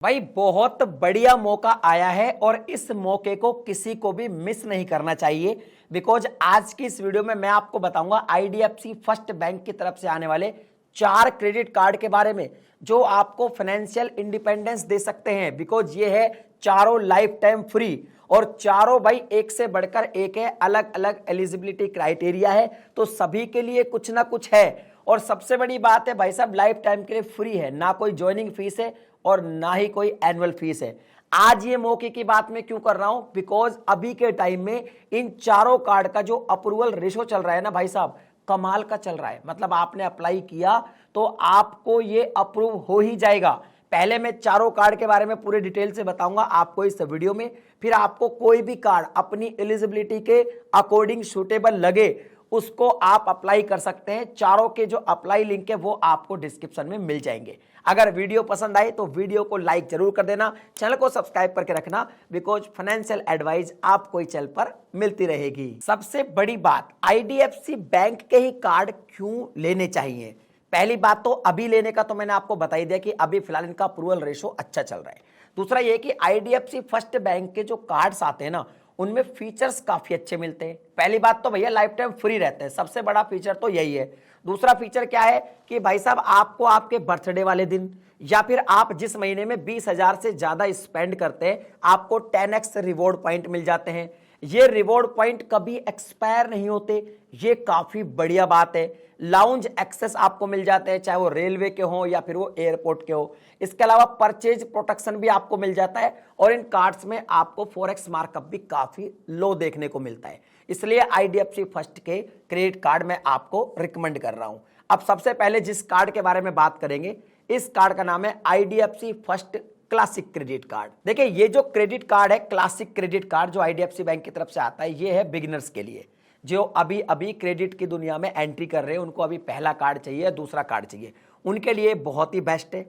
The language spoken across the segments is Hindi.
भाई बहुत बढ़िया मौका आया है और इस मौके को किसी को भी मिस नहीं करना चाहिए। बिकॉज आज की इस वीडियो में मैं आपको बताऊंगा आईडीएफसी फर्स्ट बैंक की तरफ से आने वाले 4 क्रेडिट कार्ड के बारे में जो आपको फाइनेंशियल इंडिपेंडेंस दे सकते हैं। बिकॉज ये है चारों लाइफ टाइम फ्री और चारों भाई एक से बढ़कर एक है, अलग अलग एलिजिबिलिटी क्राइटेरिया है, तो सभी के लिए कुछ ना कुछ है। और सबसे बड़ी बात है भाई साहब, लाइफ टाइम के लिए फ्री है, ना कोई ज्वाइनिंग फीस है और ना ही कोई एनुअल फीस है। आज ये मौके की बात मैं क्यों कर रहा हूं, बिकॉज अभी के टाइम में इन चारों कार्ड का जो अप्रूवल रेशो चल रहा है ना भाई साहब, कमाल का चल रहा है। मतलब आपने अप्लाई किया तो आपको ये अप्रूव हो ही जाएगा। पहले मैं चारों कार्ड के बारे में पूरे डिटेल से बताऊंगा आपको इस वीडियो में, फिर आपको कोई भी कार्ड अपनी एलिजिबिलिटी के अकॉर्डिंग सूटेबल लगे उसको आप अप्लाई कर सकते हैं। चारों के जो अप्लाई लिंक है वो आपको डिस्क्रिप्शन में मिल जाएंगे। अगर वीडियो पसंद आए तो वीडियो को लाइक जरूर कर देना, चैनल को सब्सक्राइब करके रखना, बिकॉज फाइनेंशियल एडवाइस आपको इस चैनल पर मिलती रहेगी। सबसे बड़ी बात, आईडीएफसी बैंक के ही कार्ड क्यों लेने चाहिए। पहली बात तो अभी लेने का तो मैंने आपको बता ही दिया कि अभी फिलहाल इनका अप्रूवल रेशो अच्छा चल रहा है। दूसरा ये कि आईडीएफसी फर्स्ट बैंक के जो कार्ड्स आते हैं ना उनमें फीचर्स काफी अच्छे मिलते हैं। पहली बात तो भैया लाइफ टाइम फ्री रहते हैं, सबसे बड़ा फीचर तो यही है। दूसरा फीचर क्या है कि भाई साहब आपको आपके बर्थडे वाले दिन या फिर आप जिस महीने में 20,000 से ज्यादा स्पेंड करते हैं आपको 10x रिवॉर्ड पॉइंट मिल जाते हैं। ये रिवॉर्ड पॉइंट कभी एक्सपायर नहीं होते, ये काफी बढ़िया बात है। लाउंज एक्सेस आपको मिल जाते हैं, चाहे वो रेलवे के हो या फिर वो एयरपोर्ट के हो। इसके अलावा परचेज प्रोटेक्शन भी आपको मिल जाता है और इन कार्ड्स में आपको फॉरेक्स मार्कअप भी काफी लो देखने को मिलता है। इसलिए आईडीएफसी फर्स्ट के क्रेडिट कार्ड मैं आपको रिकमेंड कर रहा हूं। अब सबसे पहले जिस कार्ड के बारे में बात करेंगे, इस कार्ड का नाम है IDFC first classic credit card. देखिए ये जो क्रेडिट कार्ड है, क्लासिक क्रेडिट कार्ड जो आईडीएफसी बैंक की तरफ से आता है, ये है बिगिनर्स के लिए जो अभी अभी क्रेडिट की दुनिया में एंट्री कर रहे हैं। उनको अभी पहला कार्ड चाहिए, दूसरा कार्ड चाहिए, उनके लिए बहुत ही बेस्ट है।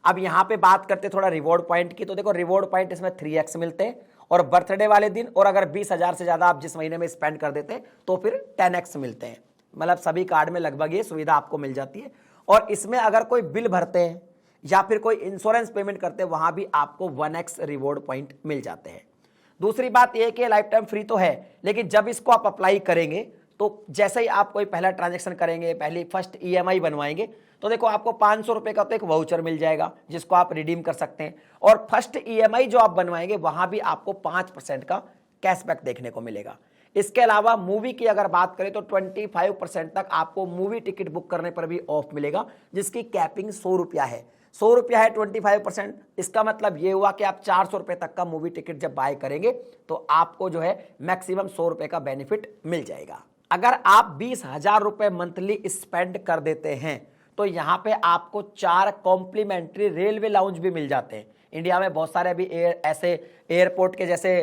अब यहां पे बात करते थोड़ा रिवॉर्ड पॉइंट की, तो देखो रिवॉर्ड पॉइंट इसमें 3x मिलते हैं और बर्थडे वाले दिन और अगर 20,000 से ज्यादा आप जिस महीने में स्पेंड कर देते हैं तो फिर 10x मिलते हैं। मतलब सभी कार्ड में लगभग ये सुविधा आपको मिल जाती है। और इसमें अगर कोई बिल भरते हैं या फिर कोई इंश्योरेंस पेमेंट करते हैं वहां भी आपको 1x रिवॉर्ड पॉइंट मिल जाते हैं। दूसरी बात यह कि लाइफ टाइम फ्री तो है, लेकिन जब इसको आप अप्लाई करेंगे तो जैसे ही आप कोई पहला ट्रांजैक्शन करेंगे, पहली फर्स्ट ईएमआई बनवाएंगे, तो देखो आपको 500 रुपए का तो एक वाउचर मिल जाएगा जिसको आप रिडीम कर सकते हैं। और फर्स्ट ईएमआई जो आप बनवाएंगे वहां भी आपको 5% का कैशबैक देखने को मिलेगा। इसके अलावा मूवी की अगर बात करें तो 25% तक आपको मूवी टिकट बुक करने पर भी ऑफ मिलेगा, जिसकी कैपिंग 100 रुपया है। 100 रुपया है 25%। इसका मतलब ये हुआ कि आप 400 रुपए तक का मूवी टिकट जब बाय करेंगे तो आपको जो है मैक्सिमम 100 रुपए का बेनिफिट मिल जाएगा। अगर आप 20,000 रुपए मंथली स्पेंड कर देते हैं तो यहां पे आपको 4 कॉम्प्लीमेंट्री रेलवे लाउंज भी मिल जाते हैं। इंडिया में बहुत सारे अभी ऐसे एयरपोर्ट के जैसे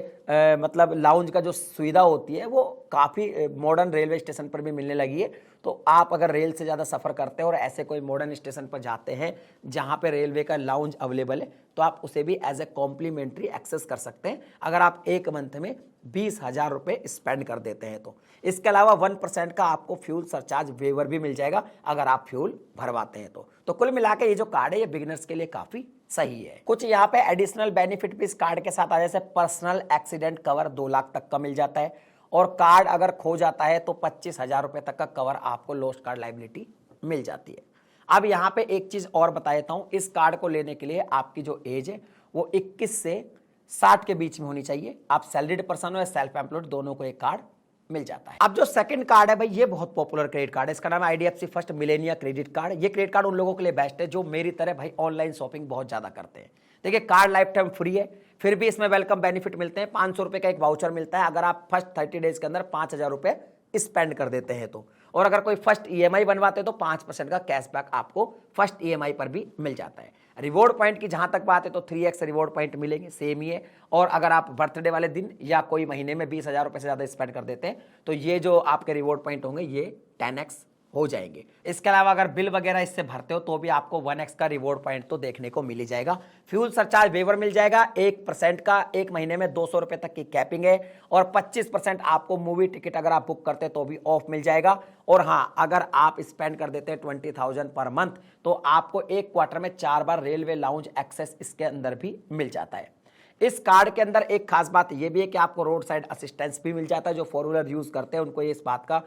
मतलब लाउंज का जो सुविधा होती है वो काफ़ी मॉडर्न रेलवे स्टेशन पर भी मिलने लगी है। तो आप अगर रेल से ज़्यादा सफ़र करते हैं और ऐसे कोई मॉडर्न स्टेशन पर जाते हैं जहां पे रेलवे का लाउंज अवेलेबल है तो आप उसे भी एज ए कॉम्प्लीमेंट्री एक्सेस कर सकते हैं अगर आप एक मंथ में 20,000 रुपये स्पेंड कर देते हैं तो। इसके अलावा 1% का आपको फ्यूल सरचार्ज वेवर भी मिल जाएगा अगर आप फ्यूल भरवाते हैं तो कुल मिला के ये जो कार्ड है ये बिगिनर्स के लिए काफ़ी सही है। कुछ यहाँ पे एडिशनल बेनिफिट भी इस कार्ड के साथ आ, जैसे पर्सनल एक्सीडेंट कवर 2 लाख तक का मिल जाता है और कार्ड अगर खो जाता है तो 25,000 रुपए तक का कवर आपको लॉस्ट कार्ड लायबिलिटी मिल जाती है। अब यहाँ पे एक चीज और बता देता हूँ, इस कार्ड को लेने के लिए आपकी जो एज है वो 21 से 60 के बीच में होनी चाहिए। आप सैलरीड पर्सन हो या सेल्फ एम्प्लॉयड, दोनों को एक कार्ड मिल जाता है। अब जो सेकंड कार्ड है भाई, ये बहुत पॉपुलर क्रेडिट कार्ड है, इसका नाम है IDFC first Melania credit card. ये क्रेडिट कार्ड उन लोगों के लिए बेस्ट है जो मेरी तरह भाई ऑनलाइन शॉपिंग बहुत ज्यादा करते हैं। देखिए कार्ड लाइफ टाइम फ्री है, फिर भी इसमें वेलकम बेनिफिट मिलते हैं। 500 रुपए का एक वाउचर मिलता है अगर आप फर्स्ट 30 डेज के अंदर 5,000 रुपए स्पेंड कर देते हैं तो। और अगर कोई फर्स्ट ईएमआई बनवाते हैं तो 5% का कैशबैक आपको फर्स्ट ईएमआई पर भी मिल जाता है। रिवॉर्ड पॉइंट की जहां तक बात है तो 3x रिवॉर्ड पॉइंट मिलेंगे, सेम ही है। और अगर आप बर्थडे वाले दिन या कोई महीने में 20,000 रुपए से ज्यादा स्पेंड कर देते हैं तो ये जो आपके रिवॉर्ड पॉइंट होंगे ये 10x हो जाएंगे। इसके अलावा अगर बिल वगैरह इससे भरते हो तो भी आपको 1x का रिवॉर्ड पॉइंट तो देखने को मिल ही जाएगा। फ्यूल सरचार्ज वेवर मिल जाएगा 1% का, एक महीने में 200 रुपए तक की कैपिंग है और 25% आपको मूवी टिकट अगर आप बुक करते हैं तो भी ऑफ मिल जाएगा। और हाँ, अगर आप स्पेंड कर देते हैं 20,000 पर मंथ तो आपको एक क्वार्टर में 4 बार रेलवे लाउंज एक्सेस इसके अंदर भी मिल जाता है। इस कार्ड के अंदर एक खास बात यह भी है कि आपको रोड साइड असिस्टेंस भी मिल जाता है। जो फोर व्हीलर यूज करते हैं उनको इस बात का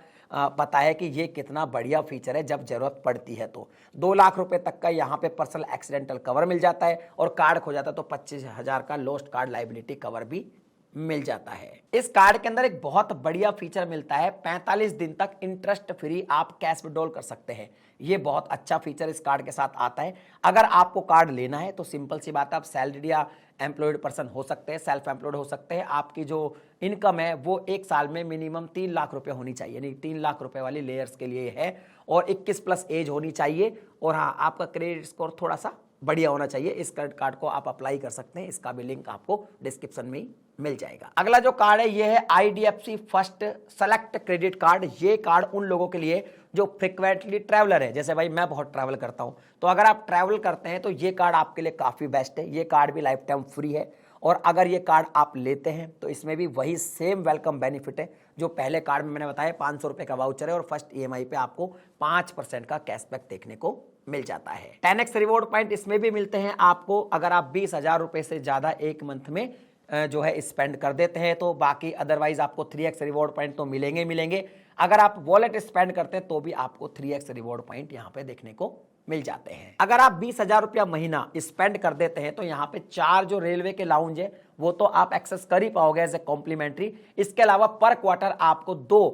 पता है कि ये कितना बढ़िया फीचर है जब जरूरत पड़ती है तो। 2 लाख रुपए तक का यहाँ पे पर्सनल एक्सीडेंटल कवर मिल जाता है और कार्ड खो जाता है तो 25,000 का लॉस्ट कार्ड लाइबिलिटी कवर भी मिल जाता है। इस कार्ड के अंदर एक बहुत बढ़िया फीचर मिलता है, 45 दिन तक इंटरेस्ट फ्री आप कैश विड्रॉल कर सकते हैं। ये बहुत अच्छा फीचर इस कार्ड के साथ आता है। अगर आपको कार्ड लेना है तो सिंपल सी बात है, आप सैलरीड या एम्प्लॉयड पर्सन हो सकते हैं, सेल्फ एम्प्लॉयड हो सकते हैं। आपकी जो इनकम है वो एक साल में मिनिमम 3 लाख रुपए होनी चाहिए, यानी 3 लाख रुपए वाली लेयर्स के लिए है और 21+ एज होनी चाहिए। और हाँ, आपका क्रेडिट स्कोर थोड़ा सा बढ़िया होना चाहिए। इस क्रेडिट कार्ड को आप अप्लाई कर सकते हैं, इसका भी लिंक आपको डिस्क्रिप्शन में ही मिल जाएगा। अगला जो कार्ड है ये है IDFC first select credit card. ये कार्ड उन लोगों के लिए जो फ्रिक्वेंटली ट्रैवलर है, जैसे भाई मैं बहुत ट्रैवल करता हूं, तो अगर आप ट्रैवल करते हैं तो ये कार्ड आपके लिए काफी बेस्ट है। ये कार्ड भी लाइफ टाइम फ्री है और अगर ये कार्ड आप लेते हैं तो इसमें भी वही सेम वेलकम बेनिफिट है जो पहले कार्ड में मैंने बताया। 500 रुपए का वाउचर है और फर्स्ट EMI पे आपको 5% का कैशबैक देखने को मिल जाता है। 10x रिवॉर्ड पॉइंट इसमें भी मिलते हैं आपको अगर आप 20,000 रुपए से ज्यादा एक मंथ में जो है स्पेंड कर देते हैं तो। बाकी अदरवाइज आपको 3x रिवॉर्ड पॉइंट तो मिलेंगे मिलेंगे। अगर आप वॉलेट स्पेंड करते हैं तो भी आपको 3x रिवॉर्ड पॉइंट यहाँ पे देखने को मिल जाते हैं। अगर आप 20,000 रुपया महीना स्पेंड कर देते हैं तो यहाँ पे 4 जो रेलवे के लाउंज है वो तो आप एक्सेस कर ही पाओगे एज ए कॉम्प्लीमेंट्री। इसके अलावा पर क्वार्टर आपको 2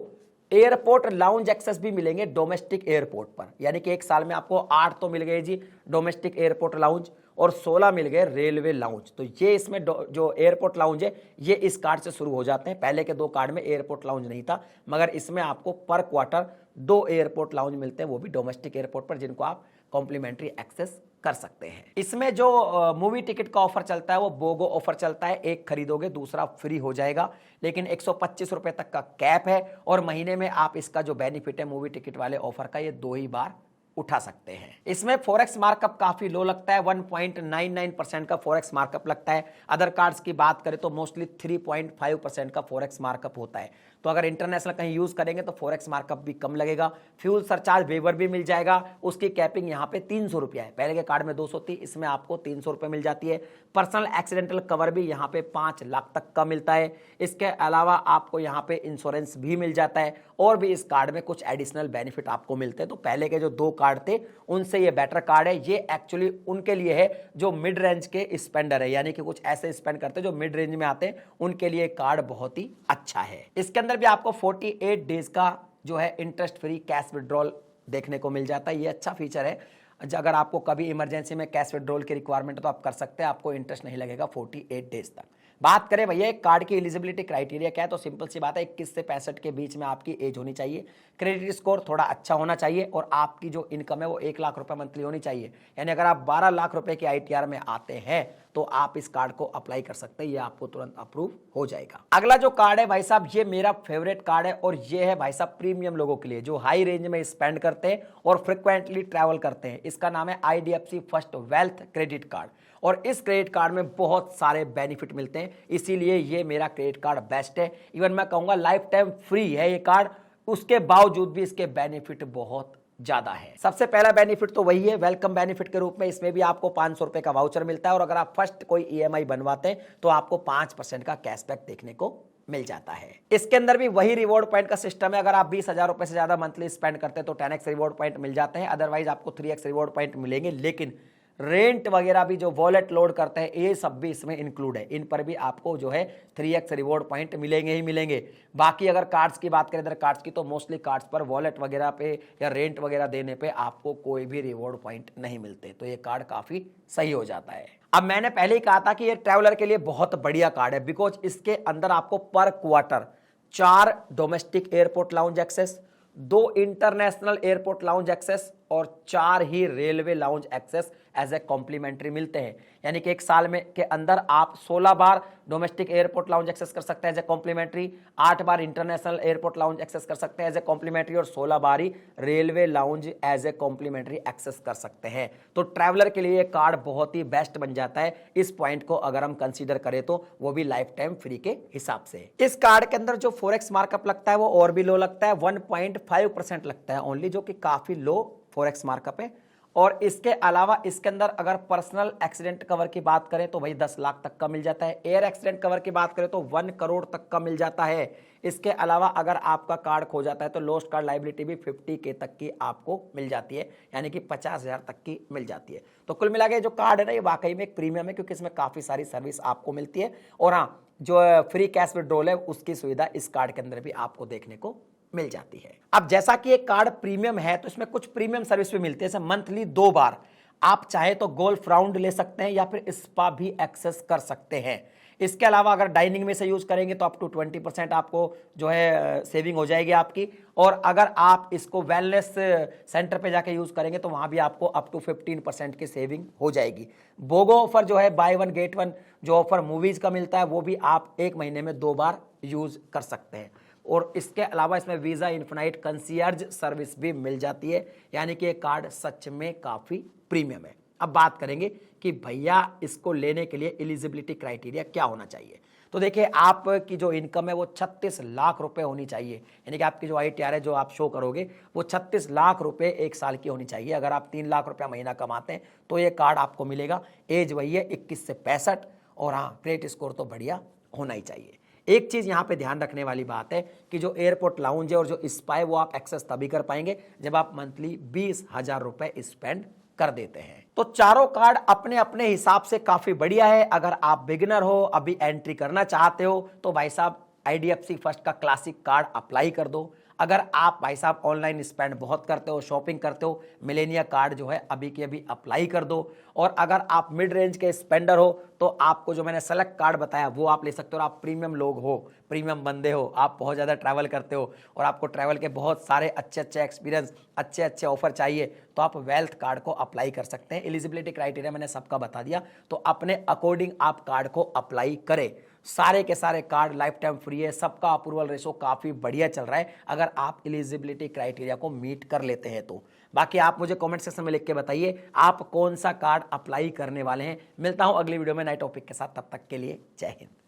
एयरपोर्ट लाउंज एक्सेस भी मिलेंगे डोमेस्टिक एयरपोर्ट पर, यानी कि एक साल में आपको 8 तो मिल गए जी डोमेस्टिक एयरपोर्ट लाउंज और 16 मिल गए रेलवे लाउंज। तो ये इसमें जो एयरपोर्ट लाउंज है ये इस कार्ड से शुरू हो जाते हैं। पहले के 2 कार्ड में एयरपोर्ट लाउंज नहीं था, मगर इसमें आपको पर क्वार्टर 2 एयरपोर्ट लाउंज मिलते हैं, वो भी डोमेस्टिक एयरपोर्ट पर, जिनको आप कॉम्प्लीमेंट्री एक्सेस कर सकते हैं। इसमें जो मूवी टिकट का ऑफर चलता है वो बोगो ऑफर चलता है, एक खरीदोगे दूसरा फ्री हो जाएगा, लेकिन 125 रुपए तक का कैप है और महीने में आप इसका जो बेनिफिट है मूवी टिकट वाले ऑफर का ये 2 ही बार उठा सकते हैं। इसमें फॉरेक्स मार्कअप काफी लो लगता है, 1.99% का फॉरेक्स मार्कअप लगता है। अदर कार्ड्स की बात करें तो मोस्टली 3.5% का फॉरेक्स मार्कअप होता है। तो अगर इंटरनेशनल कहीं यूज करेंगे तो फॉरेक्स मार्कअप भी कम लगेगा। फ्यूल सरचार्ज वेवर भी मिल जाएगा, उसकी कैपिंग यहाँ पे 300 रुपया है, पहले के कार्ड में 200 थी, इसमें आपको 300 रुपये मिल जाती है। पर्सनल एक्सीडेंटल कवर भी यहाँ पे 5 लाख तक का मिलता है। इसके अलावा आपको यहाँ पे इंश्योरेंस भी मिल जाता है और भी इस कार्ड में कुछ एडिशनल बेनिफिट आपको मिलते हैं। तो पहले के जो 2 कार्ड थे उनसे ये बेटर कार्ड है। ये एक्चुअली उनके लिए है जो मिड रेंज के स्पेंडर है, यानी कि कुछ ऐसे स्पेंड करते हैं जो मिड रेंज में आते हैं, उनके लिए कार्ड बहुत ही अच्छा है। इसके अंदर भी आपको 48 डेज का जो है इंटरेस्ट फ्री कैश विड्रॉल देखने को मिल जाता है। ये अच्छा फीचर है, अगर आपको कभी इमरजेंसी में कैश विड्रॉल की रिक्वायरमेंट है तो आप कर सकते हैं, आपको इंटरेस्ट नहीं लगेगा 48 डेज तक। बात करें भैया कार्ड की एलिजिबिलिटी क्राइटेरिया क्या है, तो सिंपल सी बात है 21 से 65 के बीच में आपकी एज होनी चाहिए, क्रेडिट स्कोर थोड़ा अच्छा होना चाहिए और आपकी जो इनकम है वो 1 लाख रुपए मंथली होनी चाहिए। यानी अगर आप 12 लाख रुपए की ITR में आते हैं तो आप इस कार्ड को अप्लाई कर सकते हैं, ये आपको तुरंत अप्रूव हो जाएगा। अगला जो कार्ड है भाई साहब ये मेरा फेवरेट कार्ड है और ये है भाई साहब प्रीमियम लोगों के लिए जो हाई रेंज में स्पेंड करते हैं और फ्रिक्वेंटली ट्रैवल करते हैं। इसका नाम है IDFC first wealth credit card और इस क्रेडिट कार्ड में बहुत सारे बेनिफिट मिलते हैं, इसीलिए ये मेरा क्रेडिट कार्ड बेस्ट है। इवन मैं कहूंगा लाइफ टाइम फ्री है ये कार्ड, उसके बावजूद भी इसके बेनिफिट बहुत ज्यादा है। सबसे पहला बेनिफिट तो वही है वेलकम बेनिफिट के रूप में, इसमें भी आपको 500 रुपए का वाउचर मिलता है और अगर आप फर्स्ट कोई EMI बनवाते हैं तो आपको 5% का कैशबैक देखने को मिल जाता है। इसके अंदर भी वही रिवॉर्ड पॉइंट का सिस्टम है, अगर आप 20,000 रुपए से ज्यादा मंथली स्पेंड करते हैं तो 10x रिवॉर्ड पॉइंट मिल जाते हैं, अदरवाइज आपको 3x रिवॉर्ड पॉइंट मिलेंगे। लेकिन रेंट वगैरह भी जो वॉलेट लोड करते हैं ये सब भी इसमें इंक्लूड है, इन पर भी आपको जो है 3x रिवॉर्ड पॉइंट मिलेंगे ही मिलेंगे। बाकी अगर कार्ड्स की बात करें इधर कार्ड्स की तो मोस्टली कार्ड्स पर वॉलेट वगैरह पे या रेंट वगैरह देने पे आपको कोई भी रिवॉर्ड पॉइंट नहीं मिलते, तो ये कार्ड काफी सही हो जाता है। अब मैंने पहले ही कहा था कि ये ट्रैवलर के लिए बहुत बढ़िया कार्ड है, बिकॉज इसके अंदर आपको पर quarter 4 domestic airport lounge access, 2 international airport lounge access और 4 ही railway lounge access as a complimentary मिलते हैं। यानी कि एक साल में के अंदर आप 16 बार डोमेस्टिक एयरपोर्ट लाउंज एक्सेस कर सकते हैं एज ए कॉम्प्लीमेंट्री, 8 बार इंटरनेशनल एयरपोर्ट लाउंज एक्सेस कर सकते हैं एज ए कॉम्प्लीमेंट्री और 16 बार ही railway lounge as a complimentary access कर सकते हैं। तो ट्रैवलर के लिए कार्ड बहुत ही बेस्ट बन जाता है। इस पॉइंट को अगर हम कंसीडर करें तो वो भी लाइफ टाइम फ्री के हिसाब से। इस कार्ड के अंदर जो फॉरेक्स मार्कअप लगता है वो और भी लो लगता है, 1.5% लगता है ओनली, जो कि काफी लो फॉरेक्स मार्कअप है। और इसके अलावा इसके अंदर अगर पर्सनल एक्सीडेंट कवर की बात करें तो वही 10 लाख तक का मिल जाता है। एयर एक्सीडेंट कवर की बात करें तो 1 करोड़ तक का मिल जाता है। इसके अलावा अगर आपका कार्ड खो जाता है तो लॉस्ट कार्ड लायबिलिटी भी 50K तक की आपको मिल जाती है, यानी कि 50,000 तक की मिल जाती है। तो कुल मिला के जो कार्ड है ना, ये वाकई में एक प्रीमियम है, क्योंकि इसमें काफी सारी सर्विस आपको मिलती है। और हाँ, जो फ्री कैश विड्रॉल है उसकी सुविधा इस कार्ड के अंदर भी आपको देखने को मिल जाती है। अब जैसा कि एक कार्ड प्रीमियम है तो इसमें कुछ प्रीमियम सर्विस भी मिलती है, जैसे मंथली 2 बार आप चाहे तो गोल्फ राउंड ले सकते हैं या फिर स्पा भी एक्सेस कर सकते हैं। इसके अलावा अगर डाइनिंग में से यूज करेंगे तो अप टू 20% आपको जो है सेविंग हो जाएगी आपकी। और अगर आप इसको वेलनेस सेंटर पे जाके यूज करेंगे तो वहां भी आपको अप टू 15% की सेविंग हो जाएगी। बोगो ऑफर जो है बाय 1 गेट 1 जो ऑफर मूवीज का मिलता है वो भी आप 1 महीने में 2 बार यूज कर सकते हैं। और इसके अलावा इसमें वीजा इन्फिनाइट कंसीयर्ज सर्विस भी मिल जाती है, यानी कि ये कार्ड सच में काफी प्रीमियम है। अब बात करेंगे कि भैया इसको लेने के लिए एलिजिबिलिटी क्राइटेरिया क्या होना चाहिए। तो देखिए, आपकी जो इनकम है वो 36 लाख रुपए होनी चाहिए, यानी कि आपकी जो ITR है जो आप शो करोगे वो 36 लाख रुपए 1 साल की होनी चाहिए। अगर आप 3 लाख रुपया महीना कमाते हैं तो ये कार्ड आपको मिलेगा। एज वही है 21 से 65, और हाँ, क्रेडिट स्कोर तो बढ़िया होना ही चाहिए। एक चीज यहां पे ध्यान रखने वाली बात है कि जो एयरपोर्ट लाउंज है और जो स्पा है वो आप एक्सेस तभी कर पाएंगे जब आप मंथली 20,000 रुपए स्पेंड कर देते हैं। तो चारों कार्ड अपने अपने हिसाब से काफी बढ़िया है। अगर आप बिगिनर हो, अभी एंट्री करना चाहते हो, तो भाई साहब IDFC फर्स्ट का क्लासिक कार्ड अप्लाई कर दो। अगर आप भाई साहब ऑनलाइन स्पेंड बहुत करते हो, शॉपिंग करते हो, मिलेनिया कार्ड जो है अभी के अभी अप्लाई कर दो। और अगर आप मिड रेंज के स्पेंडर हो तो आपको जो मैंने सेलेक्ट कार्ड बताया वो आप ले सकते हो। और आप प्रीमियम लोग हो, प्रीमियम बंदे हो, आप बहुत ज़्यादा ट्रैवल करते हो और आपको ट्रैवल के बहुत सारे अच्छे अच्छे एक्सपीरियंस, अच्छे अच्छे ऑफर चाहिए, तो आप वेल्थ कार्ड को अप्लाई कर सकते हैं। एलिजिबिलिटी क्राइटेरिया मैंने सबका बता दिया, तो अपने अकॉर्डिंग आप कार्ड को अप्लाई करें। सारे के सारे कार्ड लाइफ टाइम फ्री है, सबका अप्रूवल रेशो काफी बढ़िया चल रहा है अगर आप एलिजिबिलिटी क्राइटेरिया को मीट कर लेते हैं तो। बाकी आप मुझे कमेंट सेक्शन में लिख के बताइए आप कौन सा कार्ड अप्लाई करने वाले हैं। मिलता हूं अगली वीडियो में नए टॉपिक के साथ, तब तक के लिए जय हिंद।